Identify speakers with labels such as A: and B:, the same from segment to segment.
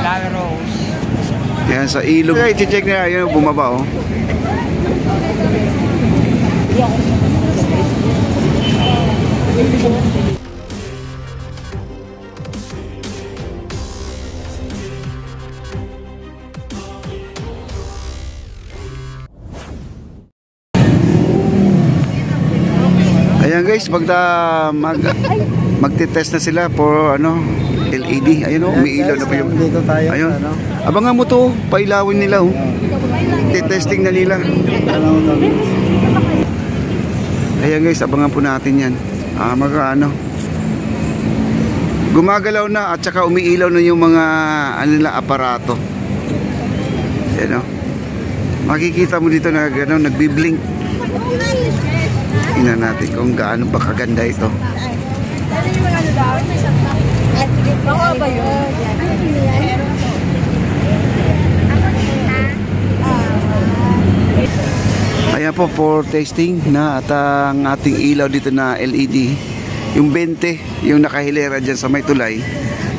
A: Flower rose.
B: Yan sa ilog. I-check nila, yun bumaba oh. Ayan guys, magte-test na sila for ano, LED. Ayun oh, umiilaw na po yung
A: dito tayo.
B: Ayun.
A: Ano?
B: Abangan mo to, pailawin nila oh. Testing na nila. Ayan guys, abangan po natin yan. Gumagalaw na at saka umiilaw na yung mga aparato. Ayan oh. Makikita mo dito na gano'n, nagbi-blink. Tingnan natin kung gaano ba kaganda ito. Ayan po for tasting na at ang ating ilaw dito na LED. Yung 20, yung nakahilera dyan sa may tulay.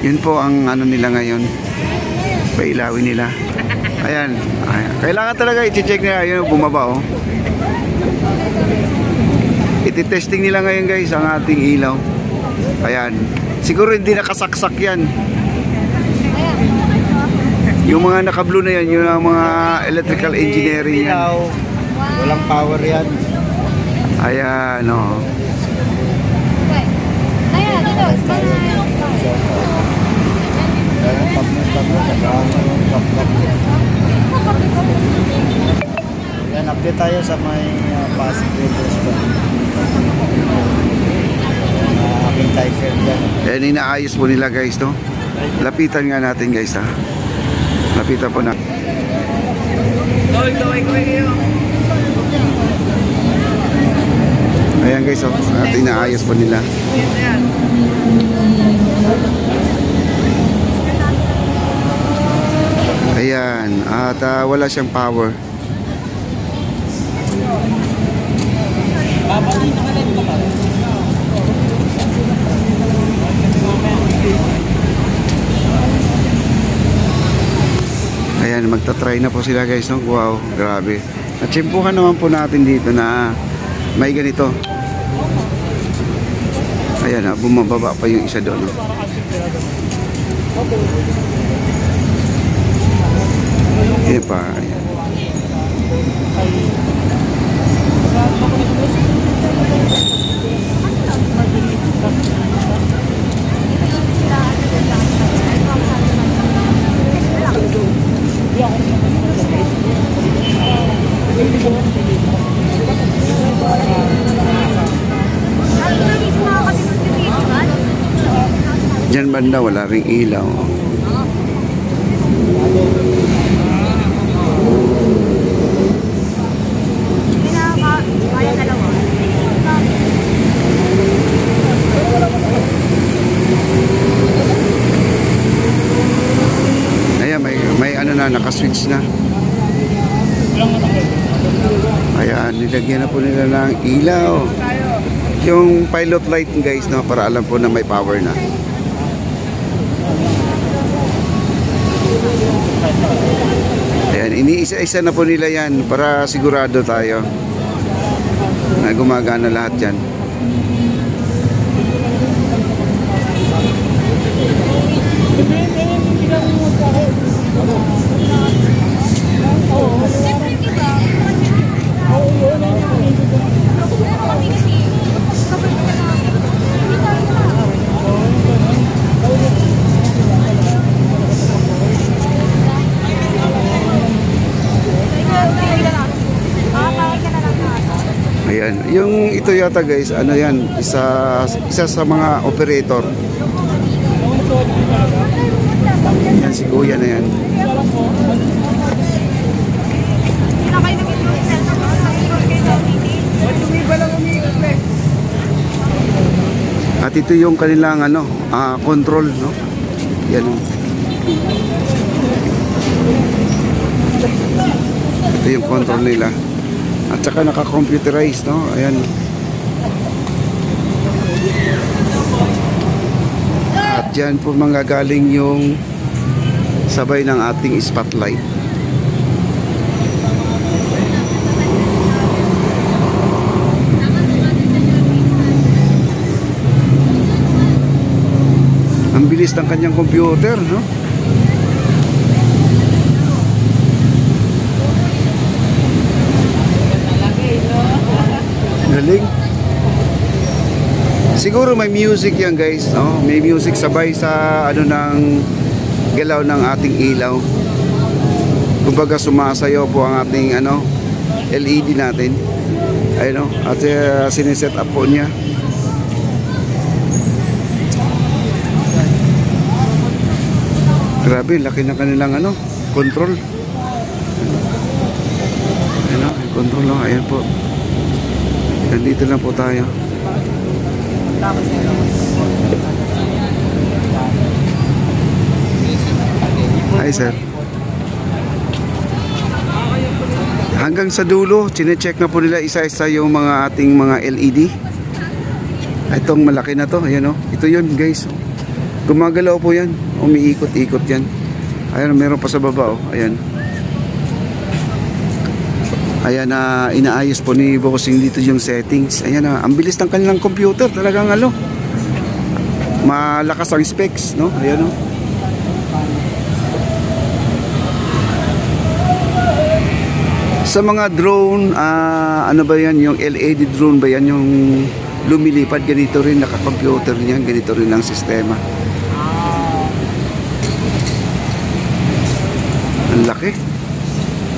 B: Yun po ang ano nila ngayon. Pailawin nila. Ayan. Kailangan talaga i-check nila. Yun bumaba oh. Iti-testing nila ngayon guys ang ating ilaw. Ayan. Siguro hindi nakasaksak yan. Yung mga naka-blue na yan, yung mga electrical engineering yan.
A: Walang power yan.
B: Ayan o.
A: Yan, update tayo sa may Pasig aking typhoon dyan.
B: Ayan, inaayos po nila guys no. Lapitan nga natin guys ha. Lapitan po na. Ayan guys oh, natin inaayos po nila. Ayan, at wala siyang power. Ayan, magta-try na po sila guys no? Wow, grabe. Natsimpuhan naman po natin dito na may ganito. Ayan, bumababa pa yung isa doon no? Ayan pa, ayan. Diyan banda wala ring ilaw. Ayan, may ano na, naka-switch na. Ayan, nilagyan na po nila ng ilaw. Yung pilot light guys no, para alam po na may power na. Ayan, iniisa-isa na po nila yan para sigurado tayo na gumagana lahat yan. Ayan, yung ito yata guys, ano yan, isa sa mga operator. Yan si kuya na yan. At ito yung kanilang ano, control, no? Yan. Ito yung control nila. At saka naka-computerize, no? Ayan. At dyan po manggagaling yung sabay ng ating spotlight. Ang bilis ng kanyang computer, no? Galing. Siguro may music yan, guys, no? May music sabay sa ano ng galaw ng ating ilaw. Kumbaga sumasayaw po ang ating ano LED natin. Ayun, no? At sineset up po niya. Grabe, laki na kanilang ano, control. Ayun, no? Control lang, ayan po. Nandito lang po tayo. Hi sir. Hanggang sa dulo, chinecheck na po nila isa-isa yung mga ating mga LED. Itong malaki na to, ayan o. Ito yun guys. Gumagalaw po yan. Umiikot-ikot yan. Ayan, meron pa sa baba o. Ayan. Ayan na inaayos po ni Bossing dito yung settings. Ayan na, ang bilis ng kanilang computer. Talagang ano, malakas ang specs, no? Ayan o. Sa mga drone, ano ba yan? Yung LED drone ba yan? Yung lumilipad, ganito rin, naka-computer niyan, ganito rin ang sistema. Ang laki.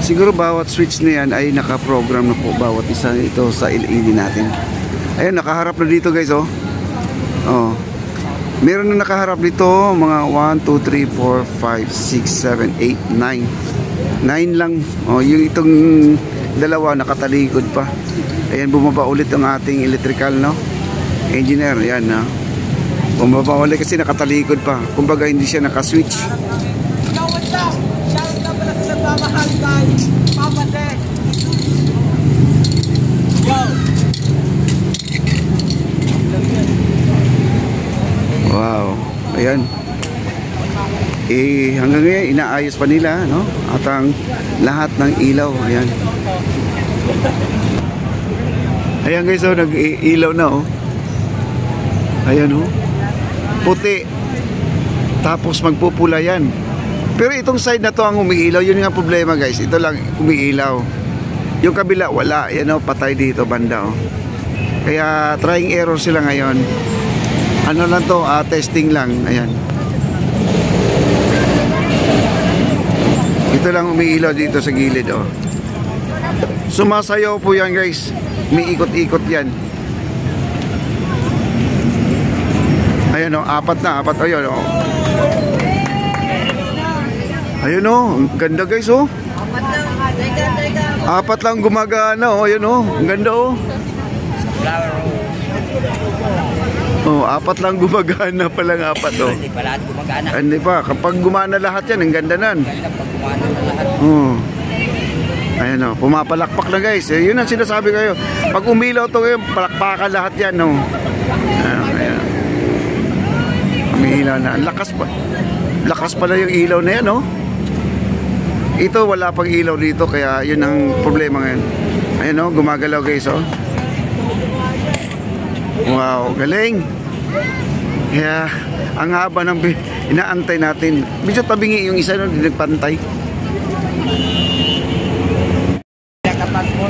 B: Siguro bawat switch na yan ay naka-program na po bawat isa ito sa LED natin. Ayun, nakaharap na dito guys, oh. Oh. Meron na nakaharap dito, mga 1, 2, 3, 4, 5, 6, 7, 8, 9. 9 lang. Oh, yung itong dalawa nakatalikod pa. Ayan, bumaba ulit ang ating electrical, no? Engineer, yan, no? Bumaba ulit kasi nakatalikod pa. Kumbaga hindi siya naka-switch. Wow. Ayan. Hanggang ngayon inaayos pa nila, no? At ang lahat ng ilaw, ayan. Ayan guys, oh, nag-ilaw na, oh. Ayan, oh. Puti. Tapos magpupula yan. Pero itong side na to ang umiilaw, yun nga problema guys. Ito lang umiilaw. Yung kabila wala, yan, oh, patay dito banda, oh. Kaya trying error sila ngayon. Ano lang to, testing lang, ayan. Ito lang umiilaw dito sa gilid, oh. Sumasayaw po yan guys. Umiikot-ikot yan. Ayan, oh, apat na, apat. Ayan, oh. Ayun, oh, ganda guys, oh. Apat lang gumagana, oh. Ayun, oh, ang ganda, oh. Oh, apat lang gumagana pa lang, apat, oh.
C: Hindi pa lahat gumagana.
B: Hindi pa, kapag gumana lahat yan, ang ganda nan.
C: Pag gumana na lahat.
B: Oh. Ayan, oh, pumapalakpak na guys. Yun ang sinasabi kayo. Pag umilaw to ngayon, palakpakan lahat yan, oh. Ayan. Umiilaw na. Lakas pa. Lakas pala yung ilaw na yan, oh. Ito wala pang ilaw dito, kaya yun ang problema ngayon. Ayan, oh, gumagalaw guys, oh. Wow, galing. Yeah, ang haba ng inaantay natin. Medyo tabingi yung isa, no, di nagpantay.
C: Kapag po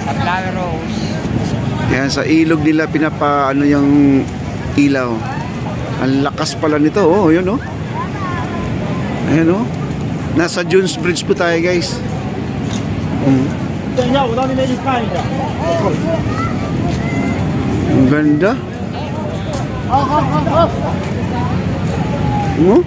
C: sa flower rose.
B: Yan, sa ilog nila pinapaano yung ilaw. Ang lakas pala nito, oh, yun, oh. Ayan, oh. Nasa Jones Bridge po tayo, guys. Ang ganda. Oh?